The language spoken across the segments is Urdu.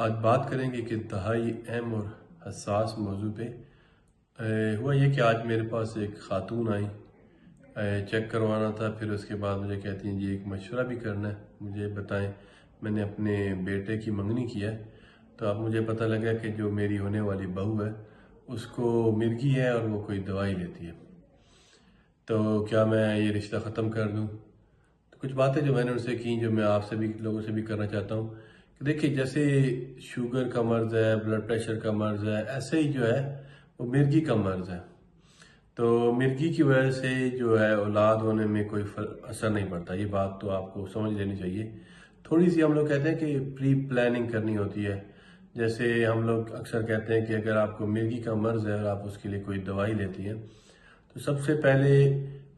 آج بات کریں گے کہ انتہائی اہم اور حساس موضوع پہ ہوا یہ کہ آج میرے پاس ایک خاتون آئی، چیک کروانا تھا، پھر اس کے بعد مجھے کہتی ہیں جی ایک مشورہ بھی کرنا ہے، مجھے بتائیں میں نے اپنے بیٹے کی منگنی کیا ہے تو اب مجھے پتہ لگا کہ جو میری ہونے والی بہو ہے اس کو مرگی ہے اور وہ کوئی دوائی لیتی ہے، تو کیا میں یہ رشتہ ختم کر دوں؟ تو کچھ باتیں جو میں نے ان سے کی، جو میں آپ سے بھی لوگوں سے بھی کرنا چاہتا ہوں کہ دیکھیے جیسے شوگر کا مرض ہے، بلڈ پریشر کا مرض ہے، ایسے ہی جو ہے وہ مرگی کا مرض ہے۔ تو مرگی کی وجہ سے جو ہے اولاد ہونے میں کوئی اثر نہیں پڑتا، یہ بات تو آپ کو سمجھ لینی چاہیے۔ تھوڑی سی ہم لوگ کہتے ہیں کہ پری پلاننگ کرنی ہوتی ہے، جیسے ہم لوگ اکثر کہتے ہیں کہ اگر آپ کو مرگی کا مرض ہے اور آپ اس کے لیے کوئی دوائی لیتی ہیں تو سب سے پہلے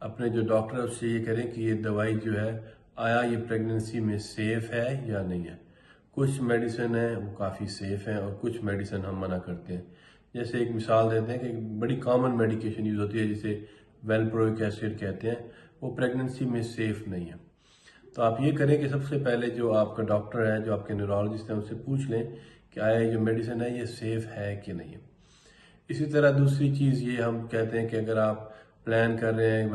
اپنے جو ڈاکٹر ہے اس سے یہ کریں کہ یہ دوائی جو ہے آیا یہ پریگننسی میں سیف ہے یا نہیں ہے۔ کچھ میڈیسن ہیں وہ کافی سیف ہیں اور کچھ میڈیسن ہم منع کرتے ہیں۔ جیسے ایک مثال دیتے ہیں کہ ایک بڑی کامن میڈیکیشن یوز ہوتی ہے جسے ویلپروئک ایسڈ کہتے ہیں، وہ پریگننسی میں سیف نہیں ہے۔ تو آپ یہ کریں کہ سب سے پہلے جو آپ کا ڈاکٹر ہے، جو آپ کے نیورولوجسٹ ہیں، ان سے پوچھ لیں کہ آیا یہ جو میڈیسن ہے یہ سیف ہے کہ نہیں ہے۔ اسی طرح دوسری چیز یہ ہم کہتے ہیں کہ اگر آپ پلان کر رہے ہیں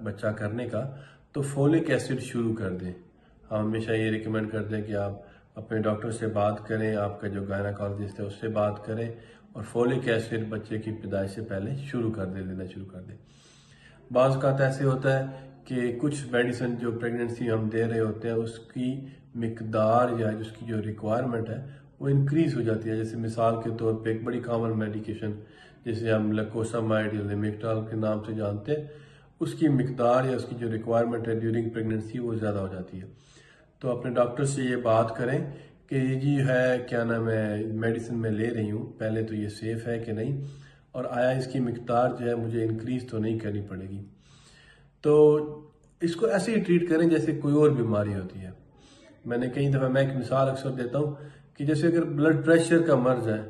بچہ کرنے کا تو فولک ایسڈ شروع کر دیں۔ ہم ہمیشہ یہ ریکمینڈ کرتے ہیں کہ آپ اپنے ڈاکٹر سے بات کریں، آپ کا جو گائنیکالوجسٹ ہے اس سے بات کریں اور فولک ایسڈ بچے کی پیدائش سے پہلے دینا شروع کر دیں۔ بعض اوقات ایسے ہوتا ہے کہ کچھ میڈیسن جو پریگننسی ہم دے رہے ہوتے ہیں اس کی مقدار یا اس کی جو ریکوائرمنٹ ہے وہ انکریز ہو جاتی ہے۔ جیسے مثال کے طور پہ ایک بڑی کامن میڈیکیشن جسے ہم لیکوسامائڈ یا لیمیکٹال کے نام سے جانتے ہیں، اس کی مقدار یا اس کی جو ریکوائرمنٹ ہے ڈیورنگ پریگننسی وہ زیادہ ہو جاتی ہے۔ تو اپنے ڈاکٹر سے یہ بات کریں کہ یہ جی ہے کیا نام ہے میڈیسن میں لے رہی ہوں، پہلے تو یہ سیف ہے کہ نہیں، اور آیا اس کی مقدار جو ہے مجھے انکریز تو نہیں کرنی پڑے گی۔ تو اس کو ایسے ہی ٹریٹ کریں جیسے کوئی اور بیماری ہوتی ہے۔ میں نے کئی دفعہ ایک مثال اکثر دیتا ہوں کہ جیسے اگر بلڈ پریشر کا مرض ہے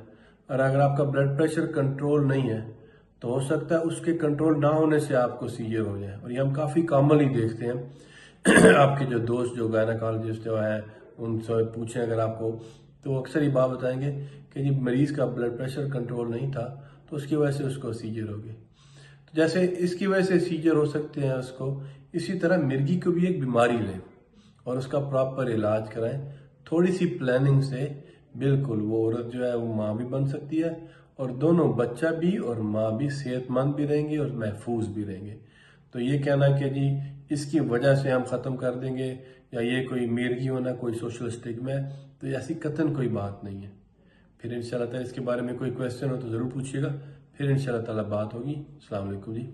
اور اگر آپ کا بلڈ پریشر کنٹرول نہیں ہے تو ہو سکتا ہے اس کے کنٹرول نہ ہونے سے آپ کو سیجر ہو جائے، اور یہ ہم کافی کامنلی دیکھتے ہیں۔ آپ کے جو دوست جو گائنیکالوجسٹ جو ہے ان سے پوچھیں اگر آپ کو، تو اکثر یہ بات بتائیں گے کہ جی مریض کا بلڈ پریشر کنٹرول نہیں تھا تو اس کی وجہ سے اس کو سیجر ہو گئی۔ تو جیسے اس کی وجہ سے سیجر ہو سکتے ہیں اس کو، اسی طرح مرگی کو بھی ایک بیماری لیں اور اس کا پراپر علاج کرائیں۔ تھوڑی سی پلاننگ سے بالکل وہ عورت جو ہے وہ ماں بھی بن سکتی ہے، اور دونوں بچہ بھی اور ماں بھی صحت مند بھی رہیں گے اور محفوظ بھی رہیں گے۔ تو یہ کہنا کہ جی اس کی وجہ سے ہم ختم کر دیں گے یا یہ کوئی مرگی ہونا کوئی سوشل اسٹگما ہے، تو ایسی قطعاً کوئی بات نہیں ہے۔ پھر انشاءاللہ تعالیٰ اس کے بارے میں کوئی کویسچن ہو تو ضرور پوچھیے گا، پھر انشاءاللہ تعالیٰ بات ہوگی۔ السلام علیکم جی۔